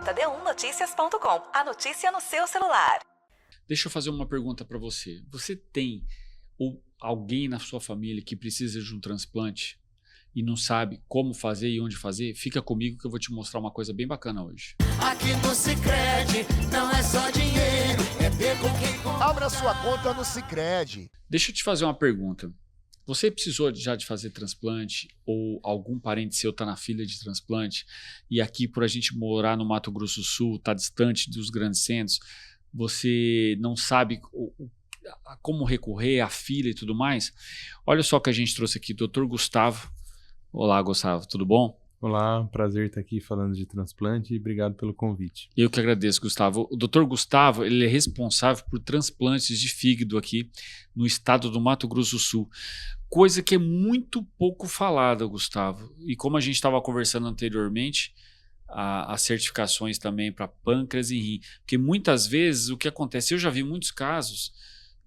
jd1noticias.com. A notícia no seu celular. Deixa eu fazer uma pergunta para você. Você tem ou alguém na sua família que precisa de um transplante e não sabe como fazer e onde fazer? Fica comigo que eu vou te mostrar uma coisa bem bacana hoje. Aqui no Sicredi não é só dinheiro, é ter com quem... Abra sua conta no Sicredi. Deixa eu te fazer uma pergunta. Você precisou já de fazer transplante ou algum parente seu está na fila de transplante e aqui por a gente morar no Mato Grosso do Sul, está distante dos grandes centros, você não sabe como recorrer à fila e tudo mais? Olha só o que a gente trouxe aqui, Dr. Gustavo. Olá, Gustavo, tudo bom? Olá, prazer estar aqui falando de transplante e obrigado pelo convite. Eu que agradeço, Gustavo. O Dr. Gustavo, ele é responsável por transplantes de fígado aqui no estado do Mato Grosso do Sul. Coisa que é muito pouco falada, Gustavo. E como a gente estava conversando anteriormente, as certificações também para pâncreas e rim. Porque muitas vezes o que acontece, eu já vi muitos casos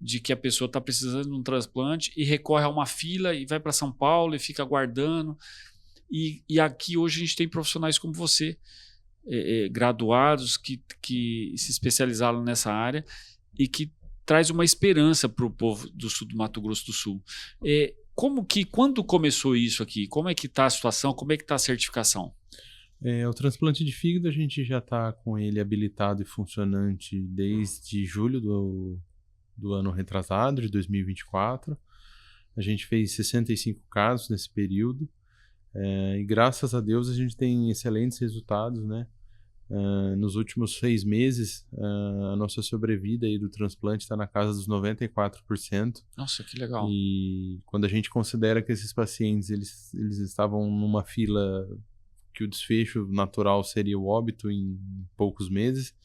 de que a pessoa está precisando de um transplante e recorre a uma fila e vai para São Paulo e fica aguardando. E aqui hoje a gente tem profissionais como você, graduados que se especializaram nessa área e que traz uma esperança para o povo do sul do Mato Grosso do Sul. Quando começou isso aqui? Como é que está a situação? Como é que está a certificação? O transplante de fígado a gente já está com ele habilitado e funcionante desde julho do ano retrasado, de 2024. A gente fez 65 casos nesse período. E graças a Deus a gente tem excelentes resultados, né? Nos últimos 6 meses, a nossa sobrevida aí do transplante está na casa dos 94%. Nossa, que legal. E quando a gente considera que esses pacientes eles estavam numa fila que o desfecho natural seria o óbito em poucos meses,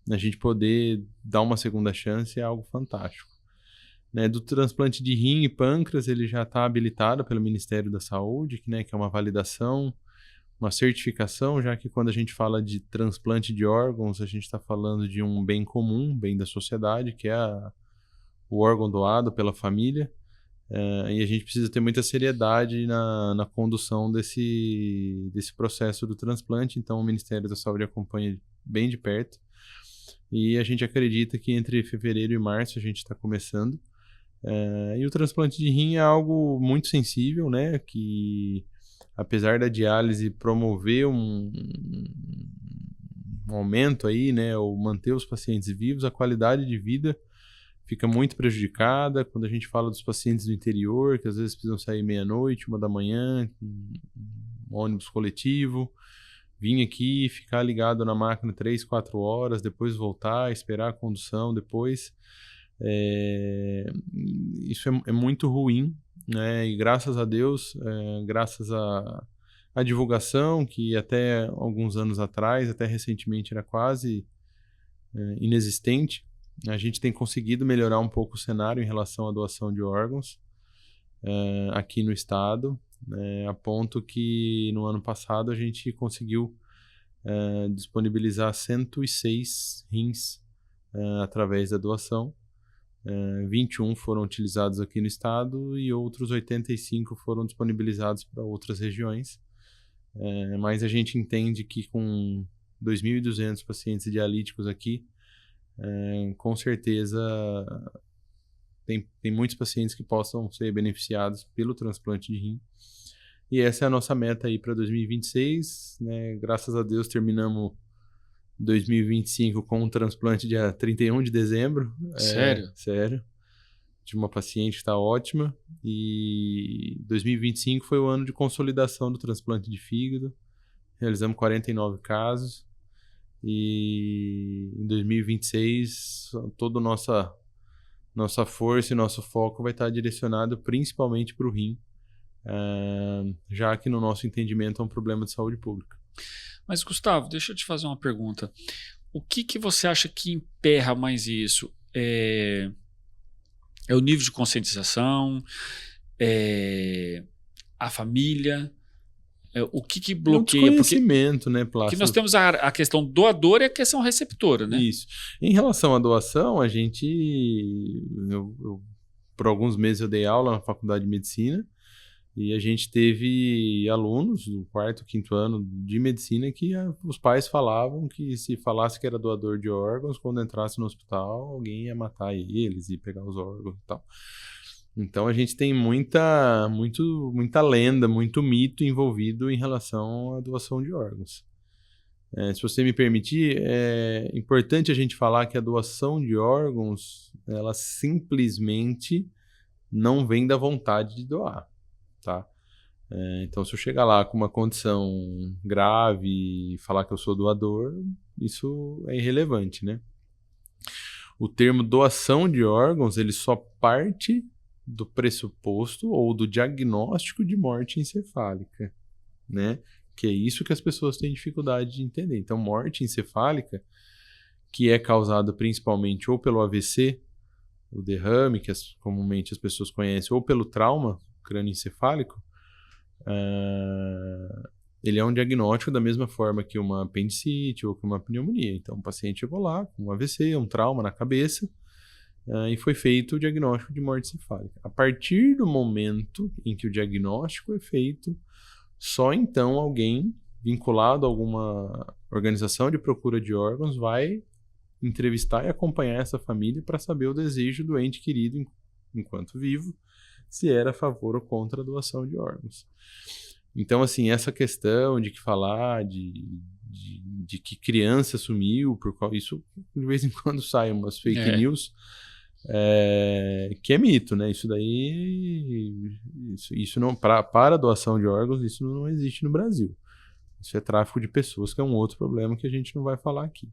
a gente poder dar uma segunda chance é algo fantástico. Né, do transplante de rim e pâncreas, ele já está habilitado pelo Ministério da Saúde, que é uma validação, uma certificação, já que quando a gente fala de transplante de órgãos, a gente está falando de um bem comum, bem da sociedade, que é o órgão doado pela família, e a gente precisa ter muita seriedade na condução desse processo do transplante, então o Ministério da Saúde acompanha bem de perto, e a gente acredita que entre fevereiro e março a gente está começando. E o transplante de rim é algo muito sensível, né? Que apesar da diálise promover um aumento aí, né? Ou manter os pacientes vivos, a qualidade de vida fica muito prejudicada. Quando a gente fala dos pacientes do interior, que às vezes precisam sair meia-noite, 1h, um ônibus coletivo, vir aqui, ficar ligado na máquina 3, 4 horas, depois voltar, esperar a condução, depois... isso é muito ruim, né? E graças a Deus, graças à divulgação, que até alguns anos atrás, até recentemente era quase inexistente, a gente tem conseguido melhorar um pouco o cenário em relação à doação de órgãos aqui no estado, a ponto que no ano passado a gente conseguiu disponibilizar 106 rins através da doação. 21 foram utilizados aqui no estado e outros 85 foram disponibilizados para outras regiões. Mas a gente entende que com 2.200 pacientes dialíticos aqui, com certeza tem muitos pacientes que possam ser beneficiados pelo transplante de rim. E essa é a nossa meta aí para 2026. Né? Graças a Deus terminamos 2025 com um transplante dia 31 de dezembro. Sério? Sério. De uma paciente que está ótima. E 2025 foi o ano de consolidação do transplante de fígado. Realizamos 49 casos. E em 2026, toda a nossa força e nosso foco vai estar direcionado principalmente para o rim, já que no nosso entendimento é um problema de saúde pública. Mas, Gustavo, deixa eu te fazer uma pergunta. O que você acha que emperra mais isso? É o nível de conscientização? A família? O que bloqueia? É o desconhecimento, né, Plácido? Porque nós temos a questão doadora e a questão receptora, né? Isso. Em relação à doação, por alguns meses eu dei aula na Faculdade de Medicina E a gente teve alunos do 4º, 5º ano de medicina que os pais falavam que se falasse que era doador de órgãos, quando entrasse no hospital, alguém ia matar eles e pegar os órgãos e tal. Então a gente tem muita lenda, muito mito envolvido em relação à doação de órgãos. Se você me permitir, é importante a gente falar que a doação de órgãos, ela simplesmente não vem da vontade de doar, tá? Então, se eu chegar lá com uma condição grave e falar que eu sou doador, isso é irrelevante, né? O termo doação de órgãos, ele só parte do pressuposto ou do diagnóstico de morte encefálica, né? Que é isso que as pessoas têm dificuldade de entender. Então, morte encefálica, que é causada principalmente ou pelo AVC, o derrame, que comumente as pessoas conhecem, ou pelo trauma crânioencefálico, ele é um diagnóstico da mesma forma que uma apendicite ou que uma pneumonia. Então, o paciente chegou lá com um AVC, um trauma na cabeça, e foi feito o diagnóstico de morte encefálica. A partir do momento em que o diagnóstico é feito, só então alguém vinculado a alguma organização de procura de órgãos vai entrevistar e acompanhar essa família para saber o desejo do ente querido enquanto vivo, se era a favor ou contra a doação de órgãos. Então, assim, essa questão de que falar de que criança sumiu, isso de vez em quando sai umas fake news, que é mito, né? Isso daí, isso não, para a doação de órgãos, isso não existe no Brasil. Isso é tráfico de pessoas, que é um outro problema que a gente não vai falar aqui.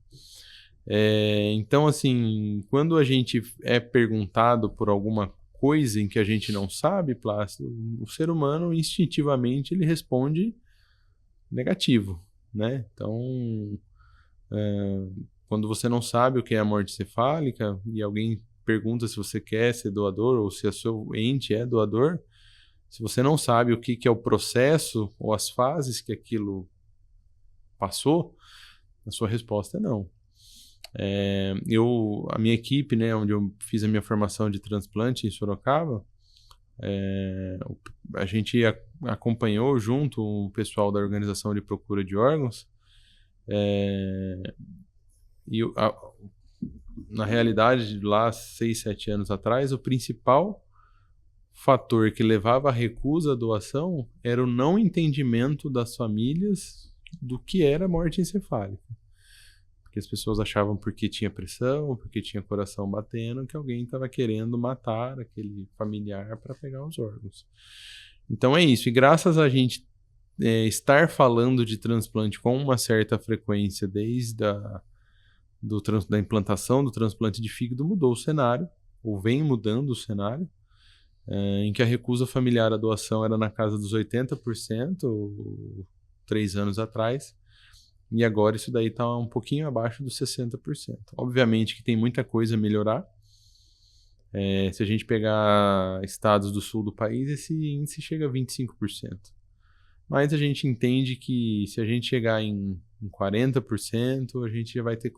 Então, assim, quando a gente é perguntado por alguma coisa em que a gente não sabe, Plácido, o ser humano instintivamente ele responde negativo, né? Então, quando você não sabe o que é a morte encefálica e alguém pergunta se você quer ser doador ou se o seu ente é doador, se você não sabe o que é o processo ou as fases que aquilo passou, a sua resposta é não. A minha equipe, né, onde eu fiz a minha formação de transplante em Sorocaba, a gente acompanhou junto o pessoal da organização de procura de órgãos, na realidade, lá 6, 7 anos atrás, o principal fator que levava à recusa à doação era o não entendimento das famílias do que era morte encefálica. Porque as pessoas achavam porque tinha pressão, porque tinha coração batendo, que alguém estava querendo matar aquele familiar para pegar os órgãos. Então é isso. E graças a gente estar falando de transplante com uma certa frequência desde da implantação do transplante de fígado, mudou o cenário, ou vem mudando o cenário, em que a recusa familiar à doação era na casa dos 80%, 3 anos atrás, e agora isso daí está um pouquinho abaixo dos 60%. Obviamente que tem muita coisa a melhorar. Se a gente pegar estados do sul do país, esse índice chega a 25%. Mas a gente entende que se a gente chegar em 40%, a gente já vai ter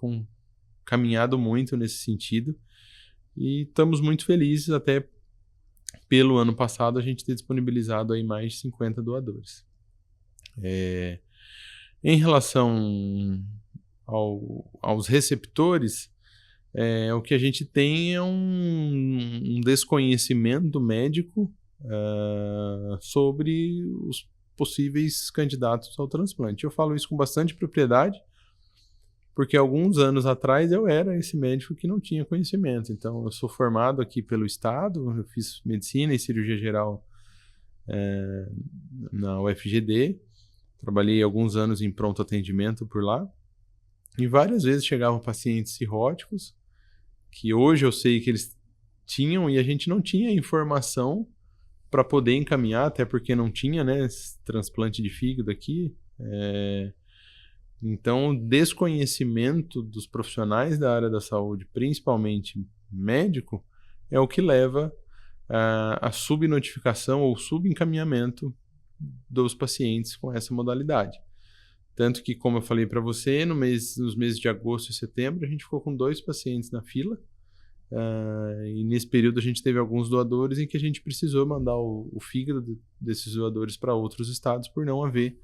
caminhado muito nesse sentido. E estamos muito felizes, até pelo ano passado a gente ter disponibilizado aí mais de 50 doadores. Em relação aos receptores, o que a gente tem é um desconhecimento médico sobre os possíveis candidatos ao transplante. Eu falo isso com bastante propriedade, porque alguns anos atrás eu era esse médico que não tinha conhecimento. Então, eu sou formado aqui pelo Estado, eu fiz medicina e cirurgia geral na UFGD, trabalhei alguns anos em pronto atendimento por lá, e várias vezes chegavam pacientes cirróticos, que hoje eu sei que eles tinham, e a gente não tinha informação para poder encaminhar, até porque não tinha, né, transplante de fígado aqui. Então, o desconhecimento dos profissionais da área da saúde, principalmente médico, é o que leva a subnotificação ou subencaminhamento dos pacientes com essa modalidade. Tanto que, como eu falei para você, nos meses de agosto e setembro, a gente ficou com 2 pacientes na fila, E nesse período a gente teve alguns doadores em que a gente precisou mandar o fígado desses doadores para outros estados por não haver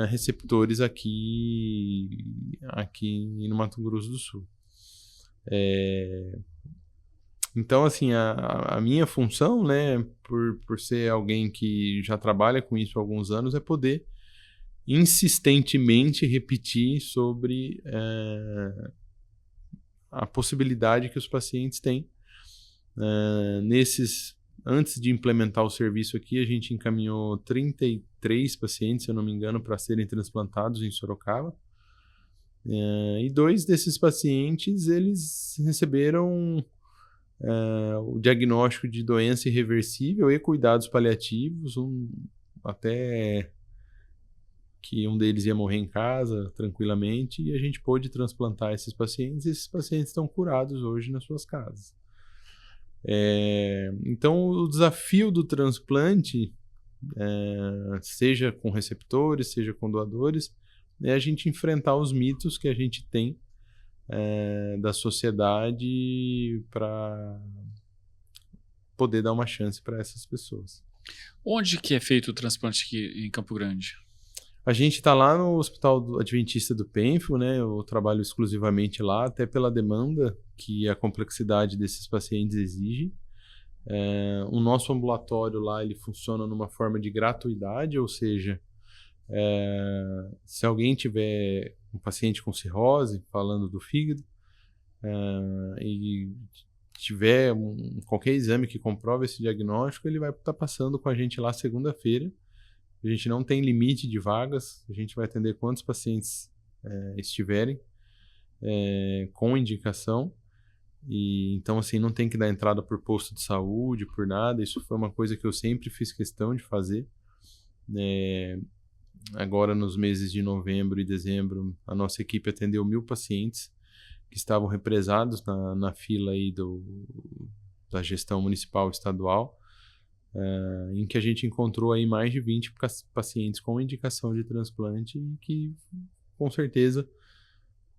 receptores aqui no Mato Grosso do Sul. Então, assim, a minha função, né, por ser alguém que já trabalha com isso há alguns anos, é poder insistentemente repetir sobre a possibilidade que os pacientes têm. Antes de implementar o serviço aqui, a gente encaminhou 33 pacientes, se eu não me engano, para serem transplantados em Sorocaba. E 2 desses pacientes, eles receberam o diagnóstico de doença irreversível e cuidados paliativos, até que um deles ia morrer em casa tranquilamente, e a gente pôde transplantar esses pacientes, e esses pacientes estão curados hoje nas suas casas. Então, o desafio do transplante, seja com receptores, seja com doadores, é a gente enfrentar os mitos que a gente tem da sociedade para poder dar uma chance para essas pessoas. Onde que é feito o transplante aqui em Campo Grande? A gente está lá no Hospital Adventista do Penfo, né? Eu trabalho exclusivamente lá, até pela demanda que a complexidade desses pacientes exige. O nosso ambulatório lá, ele funciona numa forma de gratuidade, ou seja, se alguém tiver um paciente com cirrose, falando do fígado, e tiver qualquer exame que comprove esse diagnóstico, ele vai estar passando com a gente lá segunda-feira. A gente não tem limite de vagas, a gente vai atender quantos pacientes estiverem com indicação. E então, assim, não tem que dar entrada por posto de saúde, por nada. Isso foi uma coisa que eu sempre fiz questão de fazer. Agora, nos meses de novembro e dezembro, a nossa equipe atendeu 1.000 pacientes que estavam represados na fila aí da gestão municipal e estadual, em que a gente encontrou aí mais de 20 pacientes com indicação de transplante e que, com certeza,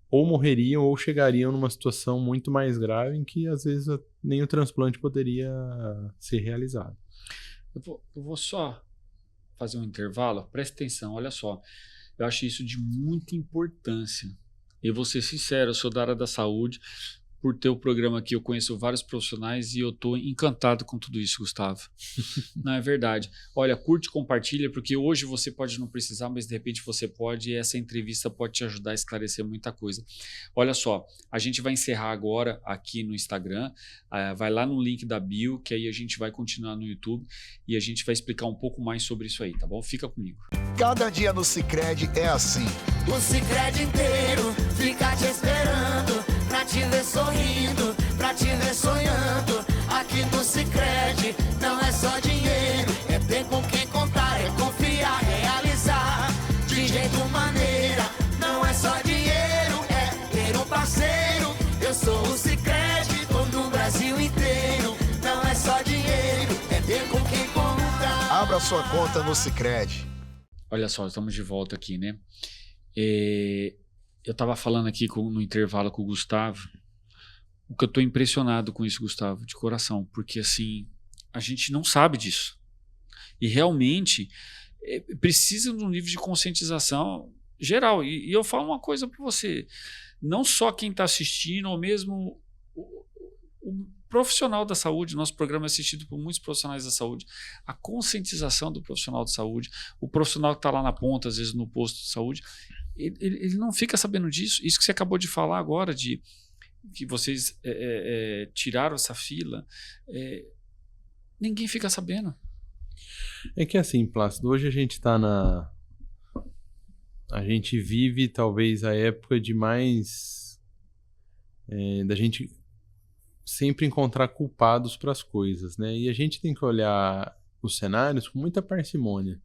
ou morreriam ou chegariam numa situação muito mais grave em que, às vezes, nem o transplante poderia ser realizado. Eu vou só fazer um intervalo. Presta atenção, olha só. Eu acho isso de muita importância. Eu vou ser sincero, eu sou da área da saúde. Por ter o programa aqui, eu conheço vários profissionais e eu estou encantado com tudo isso, Gustavo. Não, é verdade. Olha, curte, compartilha, porque hoje você pode não precisar, mas de repente você pode, e essa entrevista pode te ajudar a esclarecer muita coisa. Olha só, a gente vai encerrar agora aqui no Instagram, vai lá no link da bio, que aí a gente vai continuar no YouTube e a gente vai explicar um pouco mais sobre isso aí, tá bom? Fica comigo. Cada dia no Sicredi é assim. O Sicredi inteiro fica te esperando, pra te ver sorrindo, pra te ver sonhando. Aqui no Sicredi não é só dinheiro, é ter com quem contar, é confiar, realizar de jeito maneira. Não é só dinheiro, é ter um parceiro. Eu sou o Sicredi, todo o Brasil inteiro. Não é só dinheiro, é ter com quem contar. Abra sua conta no Sicredi. Olha só, estamos de volta aqui, né? Eu estava falando aqui no intervalo com o Gustavo, o que eu estou impressionado com isso, Gustavo, de coração, porque assim, a gente não sabe disso. E realmente precisa de um nível de conscientização geral. E eu falo uma coisa para você, não só quem está assistindo, ou mesmo o profissional da saúde, nosso programa é assistido por muitos profissionais da saúde, a conscientização do profissional de saúde, o profissional que está lá na ponta, às vezes no posto de saúde, ele não fica sabendo disso. Isso que você acabou de falar agora, de que vocês tiraram essa fila, ninguém fica sabendo. É que assim, Plácido, hoje a gente está a gente vive talvez a época de mais da gente sempre encontrar culpados para as coisas, né? E a gente tem que olhar os cenários com muita parcimônia.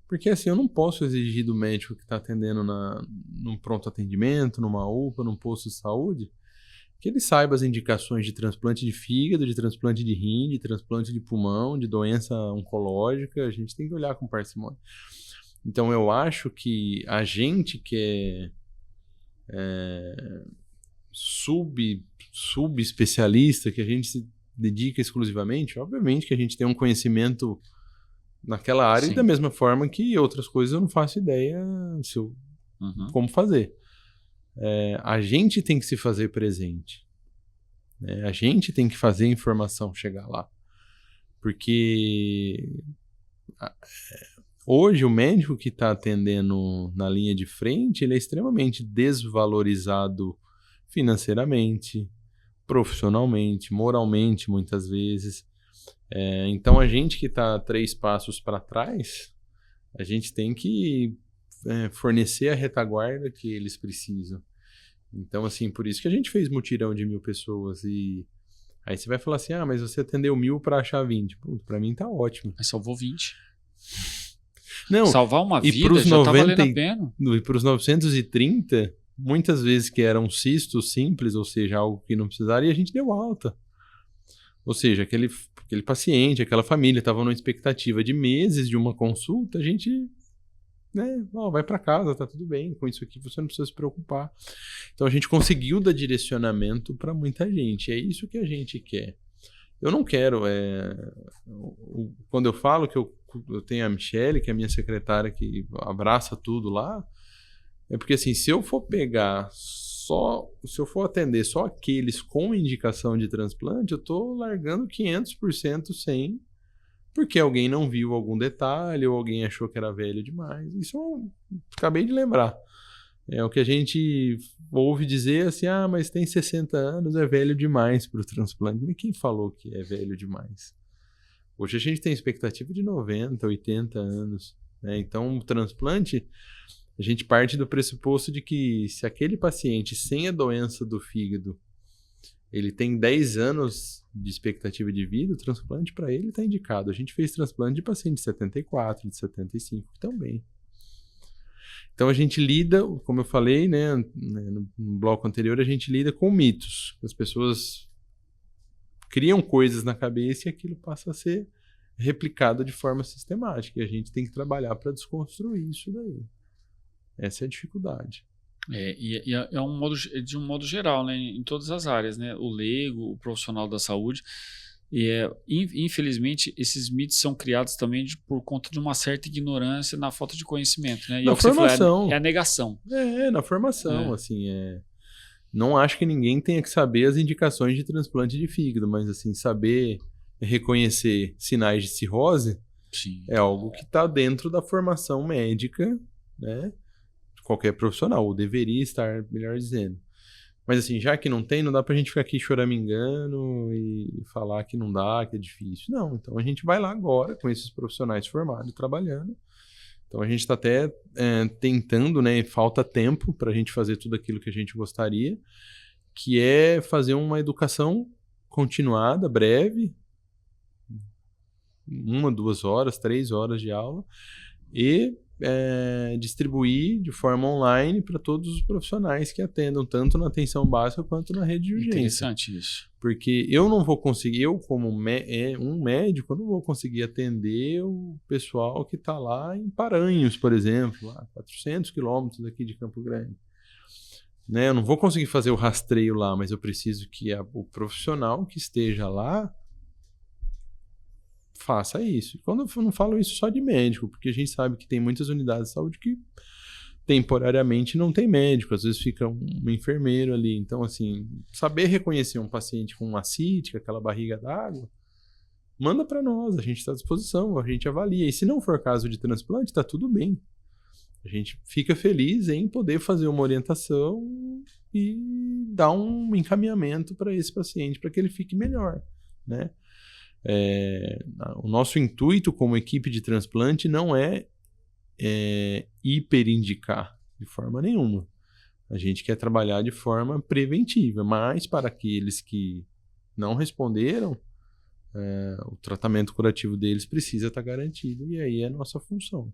Porque assim, eu não posso exigir do médico que está atendendo num pronto atendimento, numa UPA, num posto de saúde, que ele saiba as indicações de transplante de fígado, de transplante de rim, de transplante de pulmão, de doença oncológica. A gente tem que olhar com parcimônia. Então eu acho que a gente que subespecialista, que a gente se dedica exclusivamente, obviamente que a gente tem um conhecimento naquela área Sim. e da mesma forma que outras coisas eu não faço ideia como fazer. A gente tem que se fazer presente. Né? A gente tem que fazer a informação chegar lá. Porque hoje o médico que está atendendo na linha de frente, ele é extremamente desvalorizado financeiramente, profissionalmente, moralmente, muitas vezes. Então a gente que está 3 passos para trás, a gente tem que fornecer a retaguarda que eles precisam. Então, assim, por isso que a gente fez mutirão de 1.000 pessoas. E aí você vai falar assim, mas você atendeu 1.000 para achar 20. Para mim tá ótimo. Mas salvou 20. Não, salvar uma e vida pros já 90, tá valendo a pena. E para os 930, muitas vezes que eram cistos simples, ou seja, algo que não precisaria, a gente deu alta. Ou seja, aquele paciente, aquela família estava numa expectativa de meses de uma consulta, a gente, vai para casa, tá tudo bem, com isso aqui você não precisa se preocupar. Então a gente conseguiu dar direcionamento para muita gente, é isso que a gente quer. Eu não quero, quando eu falo que eu tenho a Michele, que é a minha secretária, que abraça tudo lá, é porque assim, se eu for atender só aqueles com indicação de transplante, eu estou largando 500% sem, porque alguém não viu algum detalhe ou alguém achou que era velho demais. Isso eu acabei de lembrar. É o que a gente ouve dizer assim, mas tem 60 anos, é velho demais para o transplante. Mas quem falou que é velho demais? Hoje a gente tem expectativa de 90, 80 anos. Né? Então o transplante, a gente parte do pressuposto de que se aquele paciente sem a doença do fígado, ele tem 10 anos de expectativa de vida, o transplante para ele está indicado. A gente fez transplante de paciente de 74, de 75 também. Então a gente lida, como eu falei, né, no bloco anterior, a gente lida com mitos. As pessoas criam coisas na cabeça e aquilo passa a ser replicado de forma sistemática. E a gente tem que trabalhar para desconstruir isso daí. Essa é a dificuldade. De um modo geral, né, em todas as áreas, né, o leigo, o profissional da saúde. Infelizmente, esses mitos são criados também por conta de uma certa ignorância na falta de conhecimento. Né? E na formação. É a negação. Na formação. Assim, não acho que ninguém tenha que saber as indicações de transplante de fígado, mas assim, saber reconhecer sinais de cirrose Sim. É algo que está dentro da formação médica, né? De qualquer profissional, ou deveria estar, melhor dizendo. Mas assim, já que não tem, não dá pra gente ficar aqui choramingando e falar que não dá, que é difícil. Não, então a gente vai lá agora com esses profissionais formados trabalhando. Então a gente está até tentando, né? Falta tempo para a gente fazer tudo aquilo que a gente gostaria, que é fazer uma educação continuada, breve, 1, 2 horas, 3 horas de aula, e distribuir de forma online para todos os profissionais que atendam, tanto na atenção básica quanto na rede de urgência. Interessante isso. Porque eu não vou conseguir, eu como um médico, eu não vou conseguir atender o pessoal que está lá em Paranhos, por exemplo, lá 400 quilômetros daqui de Campo Grande. Né? Eu não vou conseguir fazer o rastreio lá, mas eu preciso que o profissional que esteja lá faça isso. Quando eu não falo isso só de médico, porque a gente sabe que tem muitas unidades de saúde que temporariamente não tem médico, às vezes fica um enfermeiro ali. Então, assim, saber reconhecer um paciente com ascite, aquela barriga d'água, manda para nós, a gente está à disposição, a gente avalia. E se não for caso de transplante, está tudo bem. A gente fica feliz em poder fazer uma orientação e dar um encaminhamento para esse paciente, para que ele fique melhor, né? O nosso intuito como equipe de transplante não é hiperindicar de forma nenhuma. A gente quer trabalhar de forma preventiva, mas para aqueles que não responderam, o tratamento curativo deles precisa estar garantido, e aí é a nossa função.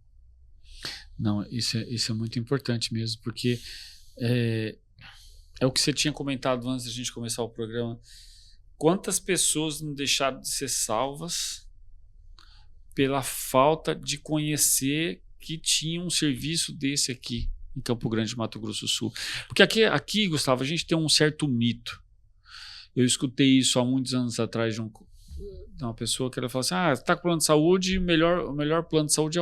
Não, isso é muito importante mesmo, porque é o que você tinha comentado antes da gente começar o programa. Quantas pessoas não deixaram de ser salvas pela falta de conhecer que tinha um serviço desse aqui em Campo Grande, Mato Grosso do Sul. Porque aqui, Gustavo, a gente tem um certo mito. Eu escutei isso há muitos anos atrás de uma pessoa que ela falou assim, está com plano de saúde, o melhor plano de saúde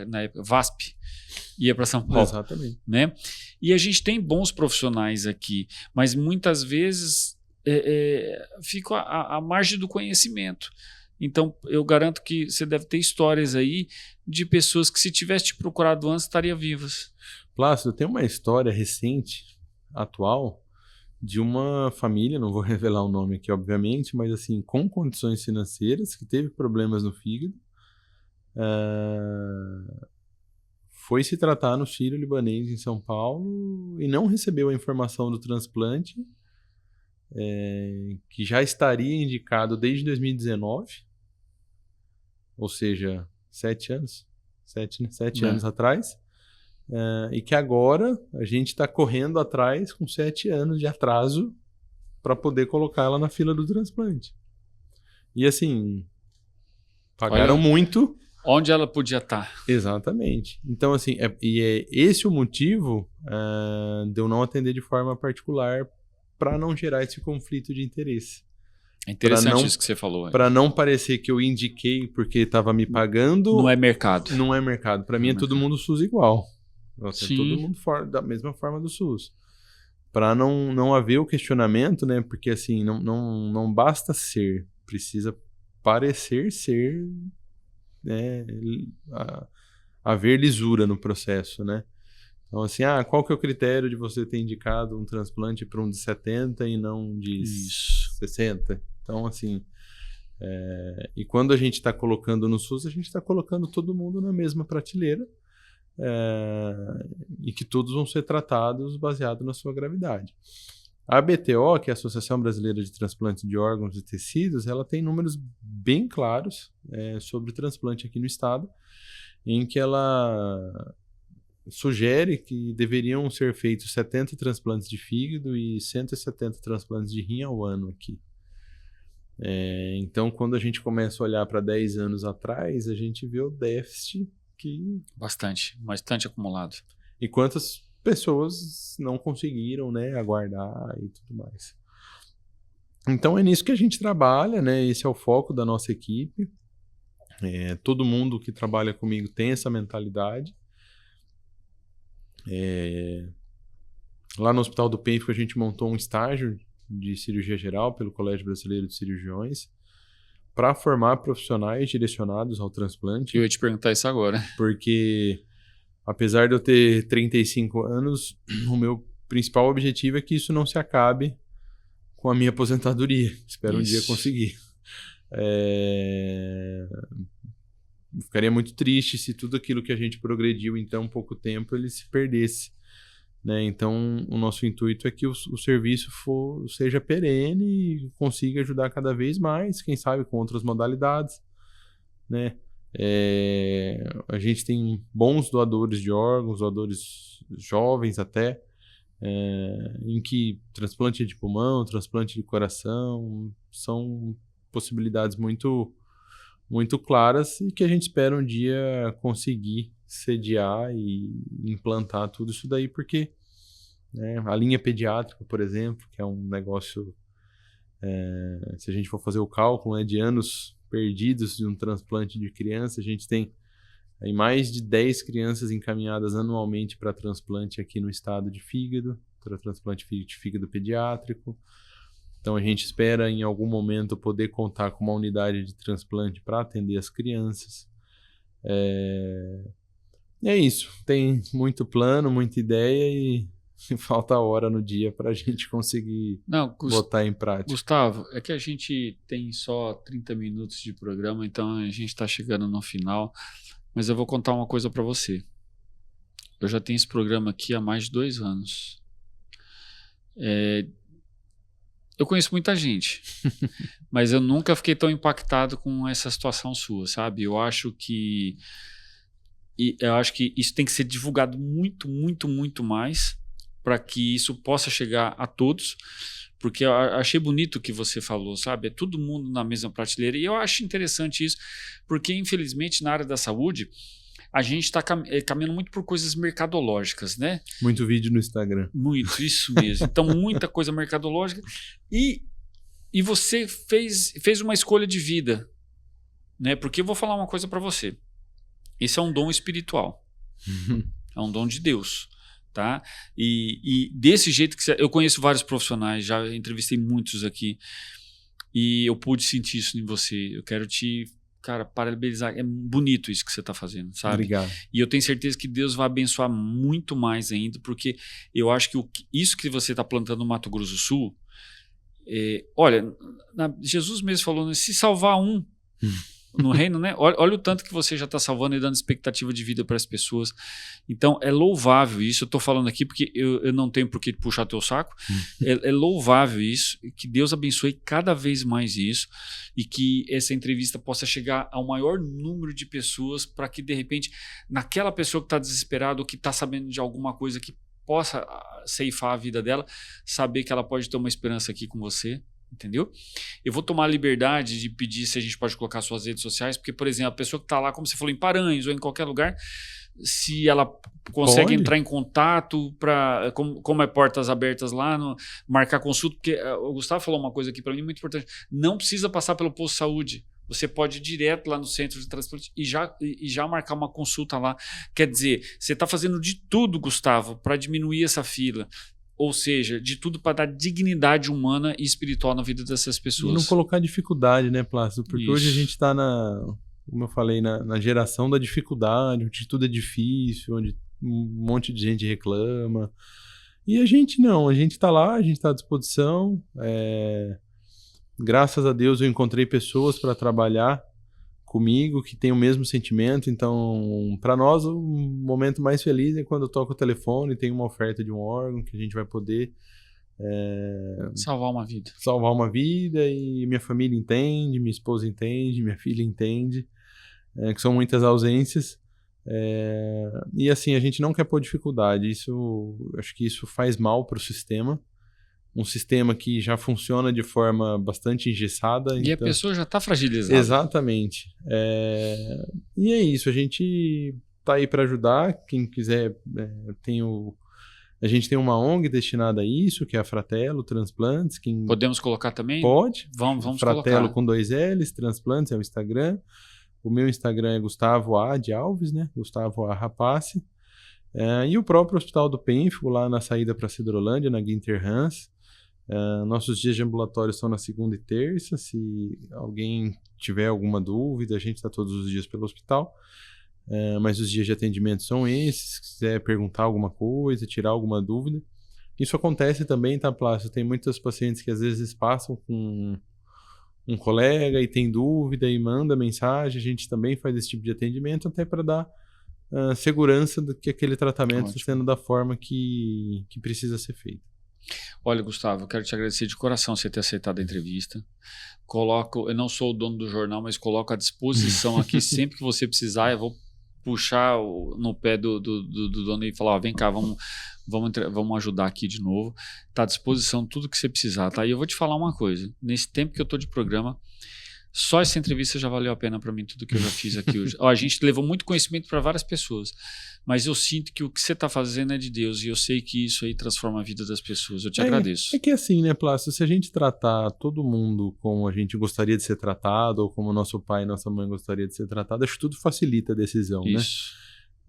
na época, VASP, ia para São Paulo. Exatamente. Né? E a gente tem bons profissionais aqui, mas muitas vezes fica à margem do conhecimento. Então, eu garanto que você deve ter histórias aí de pessoas que, se tivesse te procurado antes, estariam vivas. Plácido, tem uma história recente, atual, de uma família, não vou revelar o nome aqui, obviamente, mas assim, com condições financeiras, que teve problemas no fígado, foi se tratar no Sírio-Libanês, em São Paulo, e não recebeu a informação do transplante, que já estaria indicado desde 2019, ou seja, 7 anos, 7 anos atrás, e que agora a gente está correndo atrás com 7 anos de atraso para poder colocar ela na fila do transplante. E assim, pagaram muito. Onde ela podia estar. Exatamente. Então, assim, esse o motivo de eu não atender de forma particular para não gerar esse conflito de interesse. É interessante isso que você falou. Para não parecer que eu indiquei porque estava me pagando. Não é mercado. Não é mercado. Para mim é todo mundo SUS igual. Nossa, é todo mundo da mesma forma do SUS. Para não haver o questionamento, né? Porque assim, não basta ser. Precisa parecer ser, né, haver lisura no processo, né? Então assim, qual que é o critério de você ter indicado um transplante para um de 70 e não de 60? Então, assim, e quando a gente está colocando no SUS, a gente está colocando todo mundo na mesma prateleira e que todos vão ser tratados baseado na sua gravidade. A ABTO, que é a Associação Brasileira de Transplante de Órgãos e Tecidos, ela tem números bem claros sobre transplante aqui no estado, em que ela sugere que deveriam ser feitos 70 transplantes de fígado e 170 transplantes de rim ao ano aqui. Então, quando a gente começa a olhar para 10 anos atrás, a gente vê o déficit que... Bastante acumulado. E quantas pessoas não conseguiram, né, aguardar e tudo mais. Então, é nisso que a gente trabalha, né? Esse é o foco da nossa equipe. Todo mundo que trabalha comigo tem essa mentalidade. Lá no Hospital do Pênfico a gente montou um estágio de cirurgia geral pelo Colégio Brasileiro de Cirurgiões para formar profissionais direcionados ao transplante. Eu ia te perguntar isso agora. Porque, apesar de eu ter 35 anos, o meu principal objetivo é que isso não se acabe com a minha aposentadoria. Espero um dia conseguir. Ficaria muito triste se tudo aquilo que a gente progrediu em tão pouco tempo ele se perdesse, né? Então, o nosso intuito é que o serviço seja perene e consiga ajudar cada vez mais, quem sabe com outras modalidades, né? A gente tem bons doadores de órgãos, doadores jovens até, em que transplante de pulmão, transplante de coração são possibilidades muito, muito claras e que a gente espera um dia conseguir sediar e implantar tudo isso daí, porque a linha pediátrica, por exemplo, que é um negócio, se a gente for fazer o cálculo, de anos perdidos de um transplante de criança, a gente tem aí mais de 10 crianças encaminhadas anualmente para transplante aqui no estado de fígado, para transplante de fígado pediátrico. Então a gente espera em algum momento poder contar com uma unidade de transplante para atender as crianças. E é isso, tem muito plano, muita ideia e falta hora no dia para a gente conseguir botar em prática. Gustavo, é que a gente tem só 30 minutos de programa, então a gente está chegando no final, mas eu vou contar uma coisa para você. Eu já tenho esse programa aqui há mais de 2 anos. Eu conheço muita gente, mas eu nunca fiquei tão impactado com essa situação sua, sabe? Eu acho que isso tem que ser divulgado muito, muito, muito mais para que isso possa chegar a todos, porque eu achei bonito o que você falou, sabe? É todo mundo na mesma prateleira, e eu acho interessante isso, porque infelizmente na área da saúde a gente está caminhando muito por coisas mercadológicas, né? Muito vídeo no Instagram. Muito, isso mesmo. Então, muita coisa mercadológica. E você fez uma escolha de vida, né? Porque eu vou falar uma coisa para você. Esse é um dom espiritual. É um dom de Deus. Tá? E desse jeito que eu conheço vários profissionais, já entrevistei muitos aqui, e eu pude sentir isso em você. Eu quero te, cara, parabenizar. É bonito isso que você está fazendo, sabe? Obrigado. E eu tenho certeza que Deus vai abençoar muito mais ainda, porque eu acho que isso que você está plantando no Mato Grosso do Sul, olha, Jesus mesmo falou, né, se salvar um no reino, né? Olha o tanto que você já está salvando e dando expectativa de vida para as pessoas. Então, é louvável isso. Eu estou falando aqui porque eu não tenho por que puxar teu saco. É louvável isso. Que Deus abençoe cada vez mais isso e que essa entrevista possa chegar ao maior número de pessoas para que, de repente, naquela pessoa que está desesperada ou que está sabendo de alguma coisa que possa ceifar a vida dela, saber que ela pode ter uma esperança aqui com você. Entendeu? Eu vou tomar a liberdade de pedir se a gente pode colocar suas redes sociais, porque, por exemplo, a pessoa que está lá, como você falou, em Paranhos ou em qualquer lugar, se ela consegue entrar em contato, como é portas abertas lá, marcar consulta, porque o Gustavo falou uma coisa aqui para mim muito importante, não precisa passar pelo posto de saúde. Você pode ir direto lá no centro de transplante e já marcar uma consulta lá. Quer dizer, você está fazendo de tudo, Gustavo, para diminuir essa fila. Ou seja, de tudo para dar dignidade humana e espiritual na vida dessas pessoas. E não colocar dificuldade, né, Plácido? Porque Isso. hoje a gente está como eu falei, na geração da dificuldade, onde tudo é difícil, onde um monte de gente reclama. E a gente não, a gente está lá, a gente está à disposição. Graças a Deus eu encontrei pessoas para trabalhar comigo que tem o mesmo sentimento. Então, para nós, o momento mais feliz é quando eu toco o telefone e tem uma oferta de um órgão que a gente vai poder salvar uma vida. Salvar uma vida, e minha família entende, minha esposa entende, minha filha entende, que são muitas ausências. E assim, a gente não quer pôr dificuldade. Acho que isso faz mal para o sistema. Um sistema que já funciona de forma bastante engessada. E a pessoa já está fragilizada. Exatamente. E é isso, a gente está aí para ajudar. Quem quiser, a gente tem uma ONG destinada a isso, que é a Fratelo Transplantes. Podemos colocar também? Pode. Vamos Fratelo colocar. com 2 L's, Transplantes é o Instagram. O meu Instagram é Gustavo A. de Alves, né? Gustavo A. Rapace. E o próprio Hospital do Pênfigo, lá na saída para Cidrolândia, na Guinter Hans. Nossos dias de ambulatório são na segunda e terça. Se alguém tiver alguma dúvida, a gente está todos os dias pelo hospital, mas os dias de atendimento são esses. Se quiser perguntar alguma coisa, tirar alguma dúvida, isso acontece também, tá, Plácido? Tem muitos pacientes que às vezes passam com um colega e tem dúvida e manda mensagem. A gente também faz esse tipo de atendimento até para dar segurança de que aquele tratamento está sendo da forma que precisa ser feito. Olha, Gustavo, eu quero te agradecer de coração você ter aceitado a entrevista. Eu não sou o dono do jornal, mas coloco à disposição aqui sempre que você precisar. Eu vou puxar no pé do dono e falar, vem cá, vamos ajudar aqui de novo. Está à disposição tudo que você precisar, tá? E eu vou te falar uma coisa, nesse tempo que eu estou de programa, só essa entrevista já valeu a pena para mim, tudo que eu já fiz aqui hoje. A gente levou muito conhecimento para várias pessoas, mas eu sinto que o que você está fazendo é de Deus e eu sei que isso aí transforma a vida das pessoas. Eu te agradeço. É que assim, né, Plácido, se a gente tratar todo mundo como a gente gostaria de ser tratado, ou como nosso pai e nossa mãe gostaria de ser tratado, acho que tudo facilita a decisão, isso.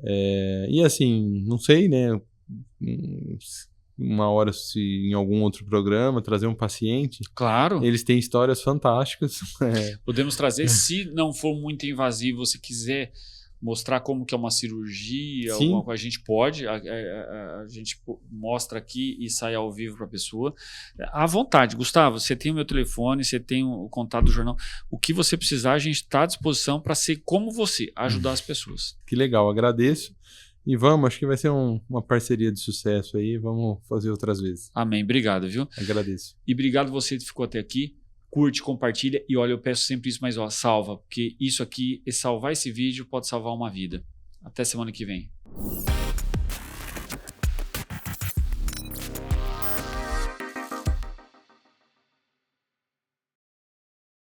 Né? E assim, não sei, né, uma hora, se em algum outro programa, trazer um paciente. Claro. Eles têm histórias fantásticas. Podemos trazer, se não for muito invasivo, se quiser mostrar como que é uma cirurgia, alguma coisa, a gente pode, a gente mostra aqui e sai ao vivo para a pessoa. À vontade, Gustavo, você tem o meu telefone, você tem o contato do jornal. O que você precisar, a gente está à disposição para ser como você, ajudar as pessoas. Que legal, agradeço. E acho que vai ser uma parceria de sucesso aí, vamos fazer outras vezes. Amém, obrigado, viu? Agradeço. E obrigado você que ficou até aqui, curte, compartilha e olha, eu peço sempre isso, mas salva, porque isso aqui, salvar esse vídeo pode salvar uma vida. Até semana que vem.